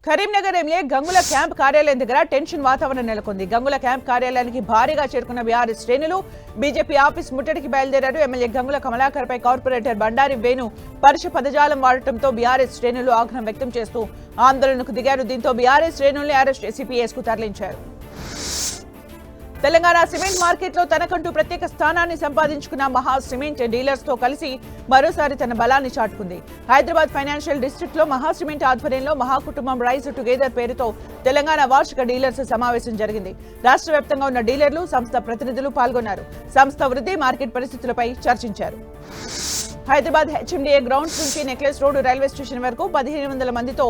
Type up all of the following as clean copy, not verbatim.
Karimnagar MLA Gangula camp కార్యాలయం దగ్గర tension వాతావరణం నెలకొంది. గంగుల క్యాంప్ కార్యాలయానికి భారీగా చేరుకున్న బీఆర్ఎస్ శ్రేణులు బీజేపీ ఆఫీస్ ముట్టడికి బయలుదేరారు. ఎమ్మెల్యే గంగుల కమలాకర్ పై కార్పొరేటర్ బండారి వేణు పరుష పదజాలం వాడటంతో బీఆర్ఎస్ శ్రేణులు ఆగ్రహం వ్యక్తం చేస్తూ ఆందోళనకు దిగారు. దీంతో బీఆర్ఎస్ శ్రేణుల్ని అరెస్ట్ చేసి పీఎస్ కు తరలించారు. తెలంగాణ సిమెంట్ మార్కెట్లో తనకంటూ ప్రత్యేక స్థానాన్ని సంపాదించుకున్న మహా సిమెంట్ డీలర్స్ తో కలిసి మరోసారి తన బలాన్ని చాటుకుంది. హైదరాబాద్ ఫైనాన్షియల్ డిస్ట్రిక్ట్ లో మహా సిమెంట్ ఆధ్వర్యంలో మహా కుటుంబం రైజ్ టుగెదర్ పేరుతో తెలంగాణ వార్షిక డీలర్స్ సమావేశం జరిగింది. రాష్ట్ర వ్యాప్తంగా ఉన్న డీలర్లు, సంస్థ ప్రతినిధులు పాల్గొన్నారు. సంస్థ వృద్ధి, మార్కెట్ పరిస్థితులపై చర్చించారు. హైదరాబాద్ హెచ్ఎండిఏ గ్రౌండ్స్ నుంచి నెక్లెస్ రోడ్ రైల్వే స్టేషన్ వరకు 1500 మందితో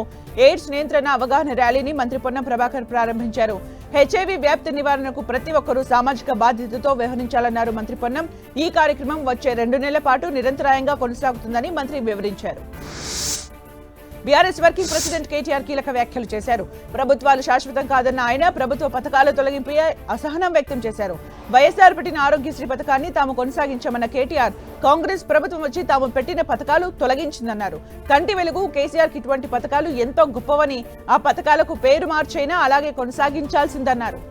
ఎయిడ్స్ నియంత్రణ అవగాహన ర్యాలీని మంత్రి పొన్నం ప్రభాకర్ ప్రారంభించారు. హెచ్ఐవి వ్యాప్తి నివారణకు ప్రతి ఒక్కరూ సామాజిక బాధ్యతతో వ్యవహరించాలన్నారు మంత్రి పొన్నం. ఈ కార్యక్రమం వచ్చే 2 నెలల పాటు నిరంతరాయంగా కొనసాగుతుందని మంత్రి వివరించారు. బీఆర్ఎస్ వర్కింగ్ ప్రెసిడెంట్ కేటీఆర్ కీలక వ్యాఖ్యలు చేశారు. ప్రభుత్వాలు శాశ్వతం కాదన్న ఆయన ప్రభుత్వ పథకాల తొలగింపుపై అసహనం వ్యక్తం చేశారు. వైఎస్ఆర్ పెట్టిన ఆరోగ్యశ్రీ పథకాన్ని తాము కొనసాగించామన్న కేటీఆర్ కాంగ్రెస్ ప్రభుత్వం వచ్చి తాము పెట్టిన పథకాలు తొలగించిందన్నారు. కంటి వెలుగు, కేసీఆర్ కి ఇటువంటి పథకాలు ఎంతో గొప్పవని, ఆ పథకాలకు పేరు మార్చైనా అలాగే కొనసాగించాల్సిందన్నారు.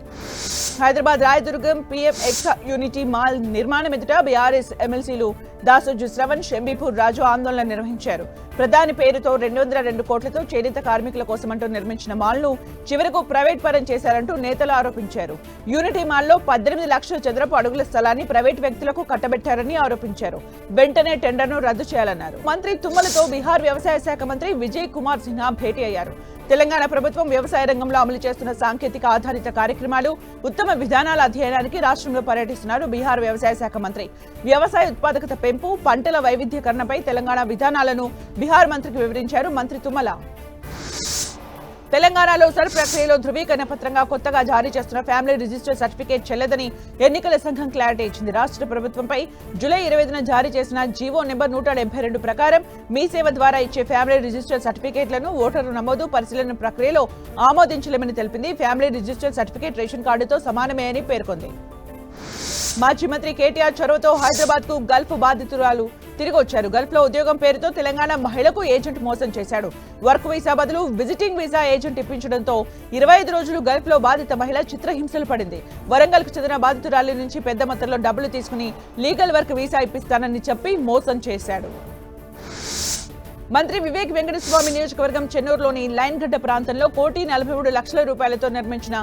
Hyderabad Rayadurgam PM x unity mall నిర్మాణం ఎదుట బీఆర్ఎస్ ఎమ్మెల్సీలు దాసోజు శ్రవణ్, షంబీపూర్ రాజు ఆందోళన నిర్వహించారు. ప్రధాని పేరుతో 202 కోట్లతో చేనేత కార్మికుల కోసమంటూ నిర్మించిన మాల్ను చివరకు ప్రైవేట్ పరం చేశారంటూ నేతలు ఆరోపించారు. యూనిటీ మాల్లో 18 లక్షల చదరపు అడుగుల స్థలాన్ని ప్రైవేట్ వ్యక్తులకు కట్టబెట్టారని ఆరోపించారు. వెంటనే టెండర్ను రద్దు చేయాలన్నారు. మంత్రి తుమ్మలతో బీహార్ వ్యవసాయ శాఖ మంత్రి విజయ్ కుమార్ సిన్హా భేటీ అయ్యారు. తెలంగాణ ప్రభుత్వం వ్యవసాయ రంగంలో అమలు చేస్తున్న సాంకేతిక ఆధారిత కార్యక్రమాలు, ఉత్తమ విధానాల అధ్యయనానికి రాష్ట్రంలో పర్యటిస్తున్నారు బీహార్ వ్యవసాయ శాఖ మంత్రి. వ్యవసాయ ఉత్పాదకత పెంపు, పంటల వైవిధ్యకరణపై తెలంగాణ విధానాలను బీహార్ మంత్రికి వివరించారు మంత్రి తుమ్మల. తెలంగాణలో సర్ ప్రక్రియలో ధృవీకరణ పత్రంగా కొత్తగా జారీ చేస్తున్న ఫ్యామిలీ రిజిస్టర్ సర్టిఫికేట్ చెల్లదని ఎన్నికల సంఘం క్లారిటీ ఇచ్చింది. రాష్ట్ర ప్రభుత్వంపై జూలై 25న జారీ చేసిన జీవో నెంబర్ 172 ప్రకారం మీ సేవ ద్వారా ఇచ్చే ఫ్యామిలీ రిజిస్టర్ సర్టిఫికేట్లను ఓటరు నమోదు, పరిశీలన ప్రక్రియలో ఆమోదించలేమని తెలిపింది. ఫ్యామిలీ రిజిస్టర్ సర్టిఫికేట్ రేషన్ కార్డుతో సమానమే అని పేర్కొంది. మాజీ మంత్రి కేటీఆర్ చొరవతో హైదరాబాద్ కు గల్ఫ్ బాధితురాలు తిరిగి వచ్చారు. గల్ఫ్ లో ఉద్యోగం పేరుతో తెలంగాణ మహిళకు ఏజెంట్ మోసం చేశాడు. వర్క్ వీసా బదులు విజిటింగ్ వీసా ఏజెంట్ ఇప్పించడంతో 25 రోజులు గల్ఫ్ లో బాధిత మహిళ చిత్రహింసలు పడింది. వరంగల్ కు చెందిన బాధితురాలి నుంచి పెద్ద మొత్తంలో డబ్బులు తీసుకుని లీగల్ వర్క్ వీసా ఇప్పిస్తానని చెప్పి మోసం చేశాడు. మంత్రి వివేక్ వెంకటస్వామి నియోజకవర్గం చెన్నూరులోని లైన్గడ్డ ప్రాంతంలో 1,43,00,000 రూపాయలతో నిర్మించిన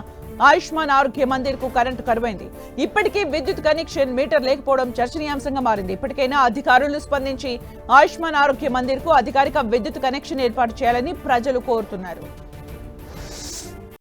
ఆయుష్మాన్ ఆరోగ్య మందిర్ కు కరెంటు కరువైంది. ఇప్పటికీ విద్యుత్ కనెక్షన్ మీటర్ లేకపోవడం చర్చనీయాంశంగా మారింది. ఇప్పటికైనా అధికారులు స్పందించి ఆయుష్మాన్ ఆరోగ్య మందిర్ కు అధికారిక విద్యుత్ కనెక్షన్ ఏర్పాటు చేయాలని ప్రజలు కోరుతున్నారు.